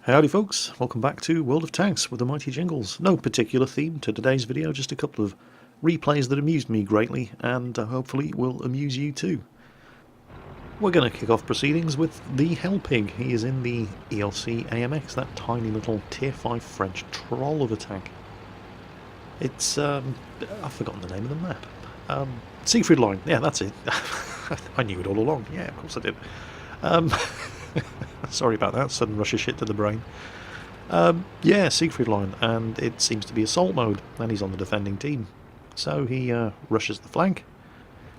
Howdy folks, welcome back to World of Tanks with the Mighty Jingles. No particular theme to today's video, just a couple of replays that amused me greatly and hopefully will amuse you too. We're going to kick off proceedings with the Hell Pig. He is in the ELC AMX, that tiny little tier 5 French troll of a tank. It's, I've forgotten the name of the map. Siegfried Line, yeah that's it. I knew it all along, yeah of course I did. Sorry about that, sudden rush of shit to the brain. Yeah, Siegfried Line, and it seems to be assault mode, and he's on the defending team. So he rushes the flank,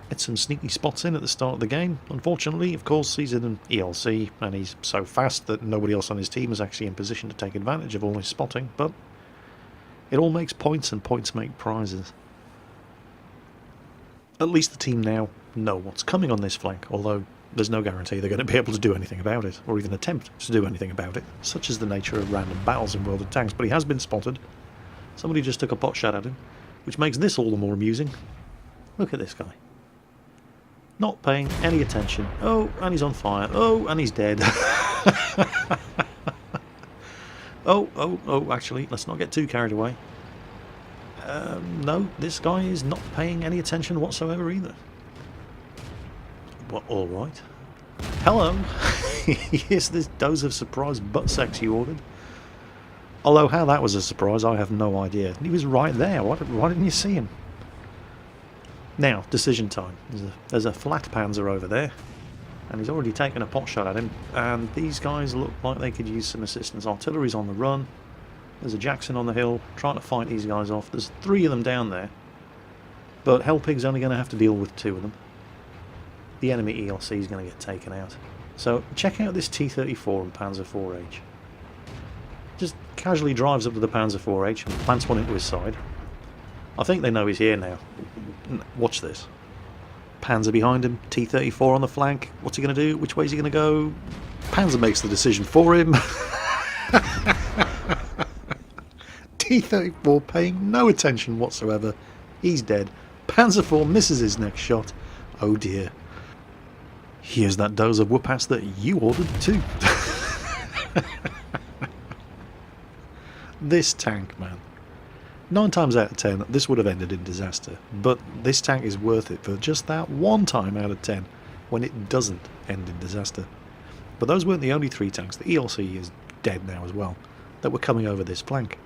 gets some sneaky spots in at the start of the game. Unfortunately, of course, he's in an ELC, and he's so fast that nobody else on his team is actually in position to take advantage of all his spotting, but it all makes points, and points make prizes. At least the team now know what's coming on this flank, although there's no guarantee they're going to be able to do anything about it, or even attempt to do anything about it. Such is the nature of random battles in World of Tanks, but he has been spotted. Somebody just took a pot shot at him, which makes this all the more amusing. Look at this guy. Not paying any attention. Oh, and he's on fire. Oh, and he's dead. Oh, actually, let's not get too carried away. No, this guy is not paying any attention whatsoever either. Well, alright. Hello! Here's this dose of surprise butt sex you ordered. Although how that was a surprise, I have no idea. He was right there. Why didn't you see him? Now, decision time. There's a flat panzer over there, and he's already taken a pot shot at him, and these guys look like they could use some assistance. Artillery's on the run. There's a Jackson on the hill, trying to fight these guys off. There's 3 of them down there, but Hell Pig's only going to have to deal with 2 of them. The enemy ELC is going to get taken out. So check out this T-34 and Panzer IV-H. Just casually drives up to the Panzer IV-H and plants one into his side. I think they know he's here now. Watch this. Panzer behind him, T-34 on the flank. What's he going to do? Which way is he going to go? Panzer makes the decision for him. T-34 paying no attention whatsoever. He's dead. Panzer IV misses his next shot. Oh dear. Here's that dose of whoop-ass that you ordered too. This tank, man. 9 times out of 10, this would have ended in disaster. But this tank is worth it for just that 1 time out of 10 when it doesn't end in disaster. But those weren't the only 3 tanks. The ELC is dead now as well, that were coming over this flank.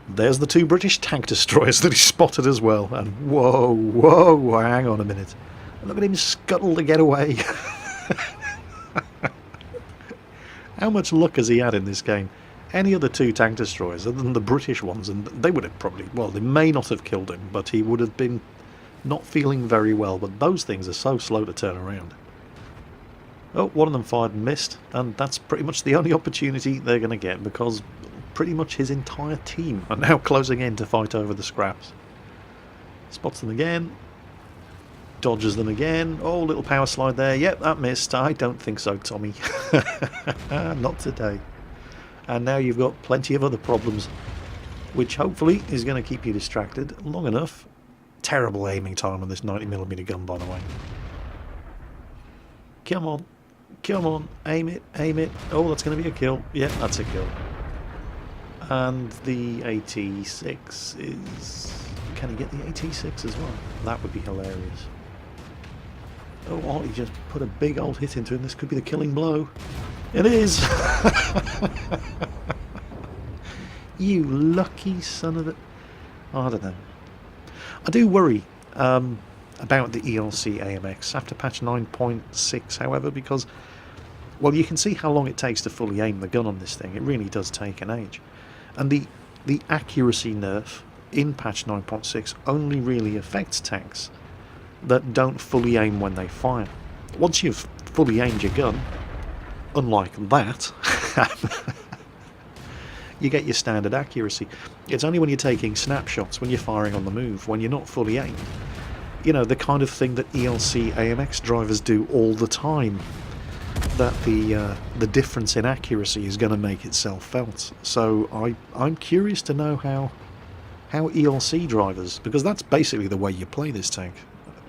There's the 2 British tank destroyers that he spotted as well. And whoa, hang on a minute. Look at him scuttle to get away. How much luck has he had in this game? Any other 2 tank destroyers other than the British ones, and they would have probably, well, they may not have killed him, but he would have been not feeling very well. But those things are so slow to turn around. Oh, one of them fired and missed, and that's pretty much the only opportunity they're going to get, because pretty much his entire team are now closing in to fight over the scraps. Spots them again. Dodges them again. Oh, little power slide there. Yep, that missed. I don't think so, Tommy. Not today. And now you've got plenty of other problems, which hopefully is going to keep you distracted long enough. Terrible aiming time on this 90mm gun, by the way. Come on. Come on. Aim it. Aim it. Oh, that's going to be a kill. Yep, that's a kill. And the AT6 is... Can he get the AT6 as well? That would be hilarious. Oh, he just put a big old hit into him. This could be the killing blow. It is! You lucky son of a... Oh, I don't know. I do worry about the ELC AMX after patch 9.6, however, because, well, you can see how long it takes to fully aim the gun on this thing. It really does take an age. And the accuracy nerf in patch 9.6 only really affects tanks that don't fully aim when they fire. Once you've fully aimed your gun, unlike that, you get your standard accuracy. It's only when you're taking snapshots, when you're firing on the move, when you're not fully aimed. You know, the kind of thing that ELC AMX drivers do all the time, that the difference in accuracy is going to make itself felt. So I'm curious to know how ELC drivers, because that's basically the way you play this tank.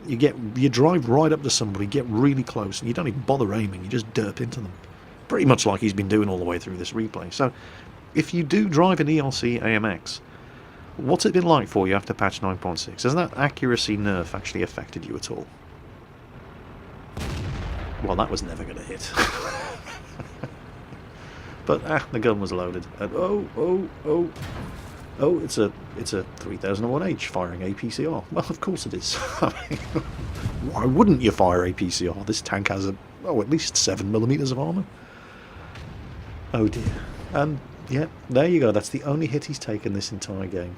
You drive right up to somebody, get really close, and you don't even bother aiming, you just derp into them. pretty much like he's been doing all the way through this replay. So, if you do drive an ELC AMX, what's it been like for you after patch 9.6? Has that accuracy nerf actually affected you at all? Well, that was never going to hit. But the gun was loaded, and it's a 3001H firing APCR. Well, of course it is. Why wouldn't you fire APCR? This tank has at least 7mm of armour. Oh dear. And yeah, there you go. That's the only hit he's taken this entire game.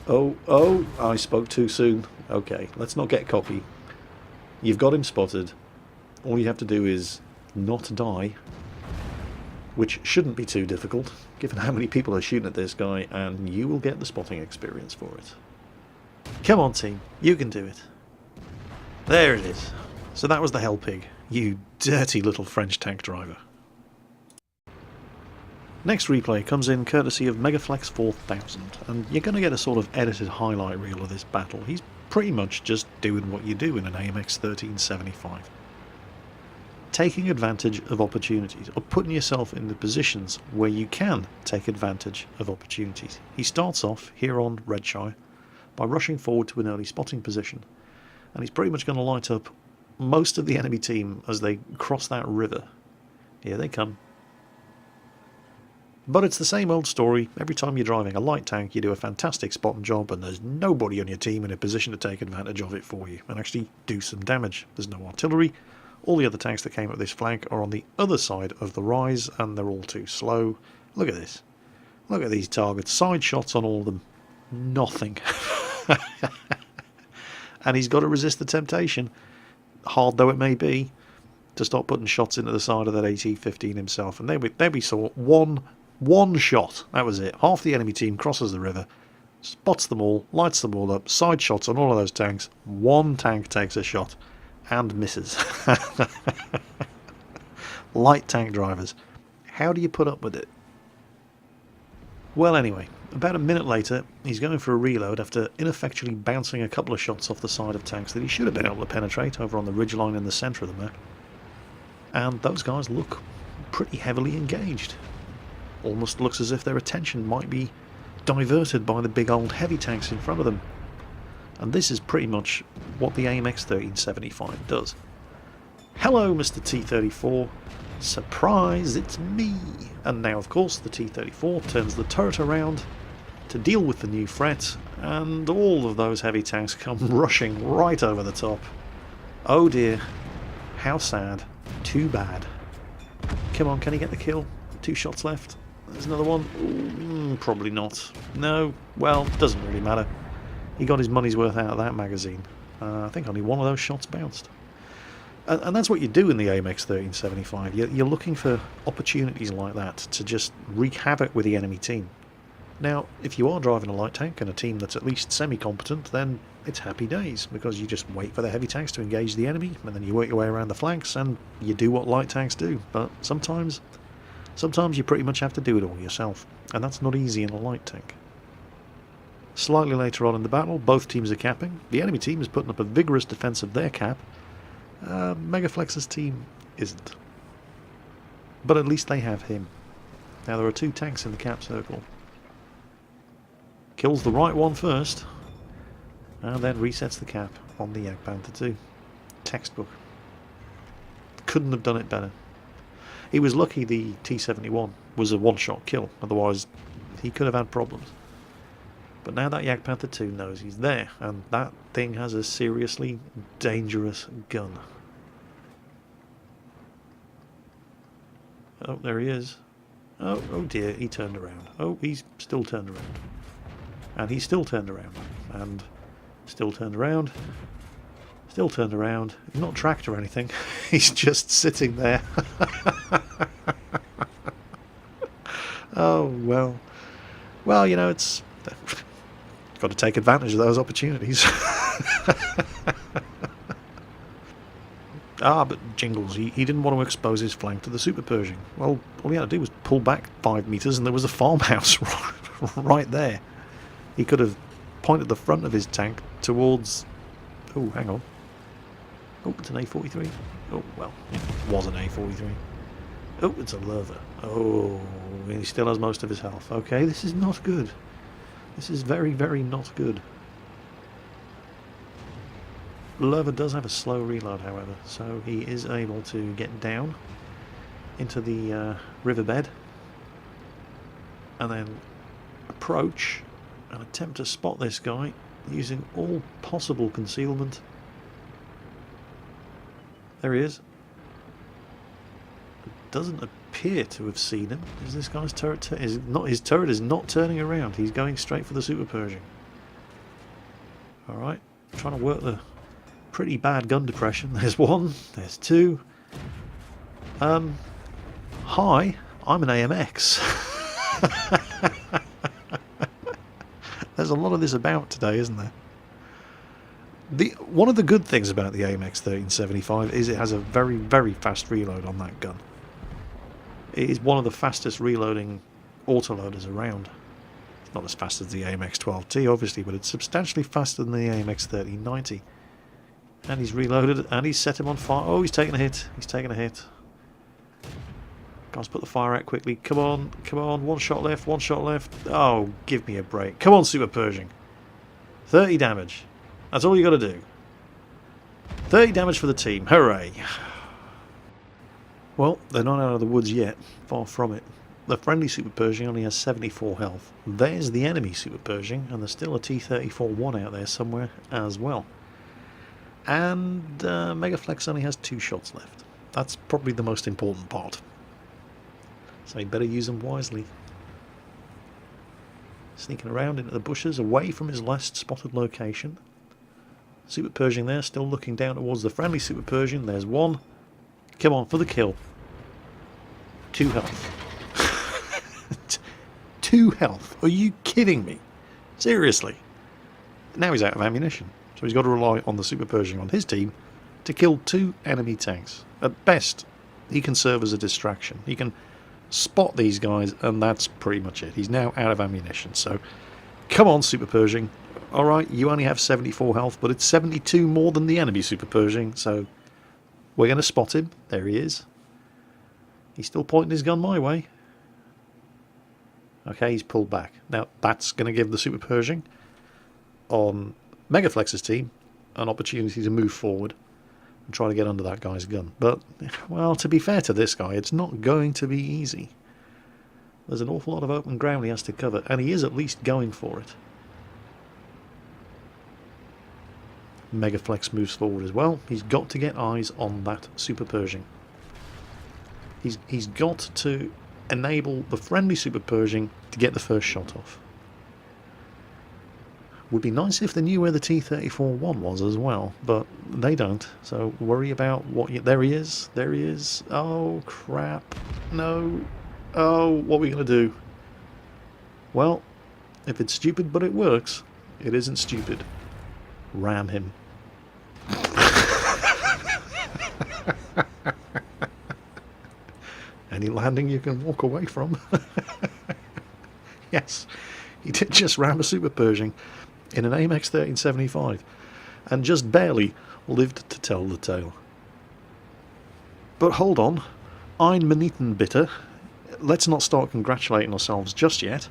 Oh, I spoke too soon. Okay, let's not get cocky. You've got him spotted. All you have to do is not die, which shouldn't be too difficult, given how many people are shooting at this guy, and you will get the spotting experience for it. Come on, team. You can do it. There it is. So that was the Hell Pig, you dirty little French tank driver. Next replay comes in courtesy of Megaflex 4000, and you're going to get a sort of edited highlight reel of this battle. He's pretty much just doing what you do in an AMX 1375. Taking advantage of opportunities, or putting yourself in the positions where you can take advantage of opportunities. He starts off here on Redshire by rushing forward to an early spotting position, and he's pretty much going to light up most of the enemy team as they cross that river. Here they come. But it's the same old story. Every time you're driving a light tank, you do a fantastic spotting job, and there's nobody on your team in a position to take advantage of it for you and actually do some damage. There's no artillery. All the other tanks that came up this flank are on the other side of the rise, and they're all too slow. Look at this. Look at these targets. Side shots on all of them. Nothing. And he's got to resist the temptation, hard though it may be, to start putting shots into the side of that AT-15 himself. And there we saw one shot. That was it. Half the enemy team crosses the river, spots them all, lights them all up, side shots on all of those tanks. One tank takes a shot and misses. Light tank drivers. How do you put up with it? Well, anyway, about a minute later, he's going for a reload after ineffectually bouncing a couple of shots off the side of tanks that he should have been able to penetrate over on the ridgeline in the centre of the map. And those guys look pretty heavily engaged. Almost looks as if their attention might be diverted by the big old heavy tanks in front of them. And this is pretty much what the AMX 1375 does. Hello, Mr. T-34. Surprise, it's me! And now, of course, the T-34 turns the turret around to deal with the new threat, and all of those heavy tanks come rushing right over the top. Oh dear. How sad. Too bad. Come on, can he get the kill? 2 shots left. There's another one. Ooh, probably not. No, well, doesn't really matter. He got his money's worth out of that magazine. I think only one of those shots bounced. And that's what you do in the AMX 1375. You're looking for opportunities like that to just wreak havoc with the enemy team. Now, if you are driving a light tank and a team that's at least semi-competent, then it's happy days, because you just wait for the heavy tanks to engage the enemy, and then you work your way around the flanks, and you do what light tanks do. But sometimes you pretty much have to do it all yourself, and that's not easy in a light tank. Slightly later on in the battle, both teams are capping. The enemy team is putting up a vigorous defense of their cap. Megaflex's team isn't. But at least they have him. Now there are 2 tanks in the cap circle. Kills the right one first, and then resets the cap on the Jagdpanther 2. Textbook. Couldn't have done it better. He was lucky the T-71 was a one-shot kill, otherwise he could have had problems. But now that Jagdpanther 2 knows he's there, and that thing has a seriously dangerous gun. Oh, there he is. Oh dear, he turned around. Oh, he's still turned around. And he's still turned around. And still turned around. Still turned around. He's not tracked or anything. He's just sitting there. Oh, well. Well, you know, it's... got to take advantage of those opportunities. But Jingles, he didn't want to expose his flank to the Super Pershing. Well, all he had to do was pull back 5 meters and there was a farmhouse right there. He could have pointed the front of his tank towards... Oh, hang on. Oh, it's an A43. Oh, well, it was an A43. Oh, it's a Lerva. Oh, he still has most of his health. Okay, this is not good. This is very, very not good. Lerva does have a slow reload, however, so he is able to get down into the riverbed and then approach and attempt to spot this guy using all possible concealment. There he is. Doesn't appear to have seen him. Is this guy's turret? His turret is not turning around. He's going straight for the Super Pershing. All right, trying to work the pretty bad gun depression. There's one. There's two. Hi, I'm an AMX. There's a lot of this about today, isn't there? One of the good things about the AMX 1375 is it has a very, very fast reload on that gun. It is one of the fastest reloading autoloaders around. It's not as fast as the AMX 12T, obviously, but it's substantially faster than the AMX 1390. And he's reloaded, and he's set him on fire. Oh, he's taking a hit. He's taking a hit. Guys, put the fire out quickly. Come on, come on. One shot left, one shot left. Oh, give me a break. Come on, Super Pershing. 30 damage. That's all you got to do. 30 damage for the team. Hooray. Well, they're not out of the woods yet. Far from it. The friendly Super Pershing only has 74 health. There's the enemy Super Pershing, and there's still a T-34-1 out there somewhere as well. And Megaflex only has 2 shots left. That's probably the most important part. So you better use them wisely. Sneaking around into the bushes away from his last spotted location. Super Pershing there, still looking down towards the friendly Super Pershing. There's one. Come on, for the kill. 2 health. 2 health. Are you kidding me? Seriously. Now he's out of ammunition. So he's got to rely on the Super Pershing on his team to kill 2 enemy tanks. At best, he can serve as a distraction. He can spot these guys, and that's pretty much it. He's now out of ammunition. So, come on, Super Pershing. Alright, you only have 74 health, but it's 72 more than the enemy Super Pershing, so we're going to spot him. There he is. He's still pointing his gun my way. Okay, he's pulled back. Now, that's going to give the Super Pershing on Megaflex's team an opportunity to move forward and try to get under that guy's gun. But, well, to be fair to this guy, it's not going to be easy. There's an awful lot of open ground he has to cover, and he is at least going for it. Megaflex moves forward as well. He's got to get eyes on that Super Pershing. He's got to enable the friendly Super Pershing to get the first shot off. Would be nice if they knew where the T-34-1 was as well, but they don't. So worry about what there he is. There he is. Oh, crap. No. Oh, what are we going to do? Well, if it's stupid but it works, it isn't stupid. Ram him. Any landing you can walk away from. Yes, he did just ram a Super Pershing in an AMX 1375 and just barely lived to tell the tale. But hold on, ein Minuten bitte. Let's not start congratulating ourselves just yet.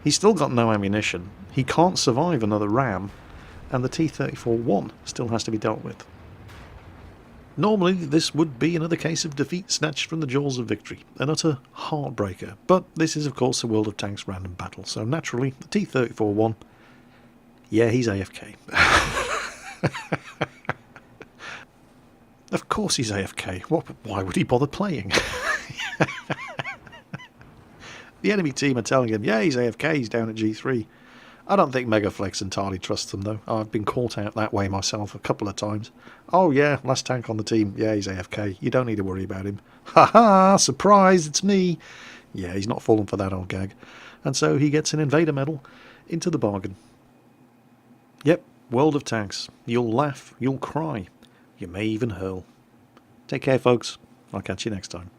He's still got no ammunition. He can't survive another ram, and the T-34-1 still has to be dealt with. Normally, this would be another case of defeat snatched from the jaws of victory, an utter heartbreaker, but this is of course a World of Tanks random battle, so naturally, the T-34-1, yeah, he's AFK. Of course he's AFK. Why would he bother playing? The enemy team are telling him, yeah, he's AFK, he's down at G3. I don't think Megaflex entirely trusts them, though. I've been caught out that way myself a couple of times. Oh, yeah, last tank on the team. Yeah, he's AFK. You don't need to worry about him. Ha-ha! Surprise, it's me! Yeah, he's not fallen for that old gag. And so he gets an Invader medal into the bargain. Yep, World of Tanks. You'll laugh, you'll cry. You may even hurl. Take care, folks. I'll catch you next time.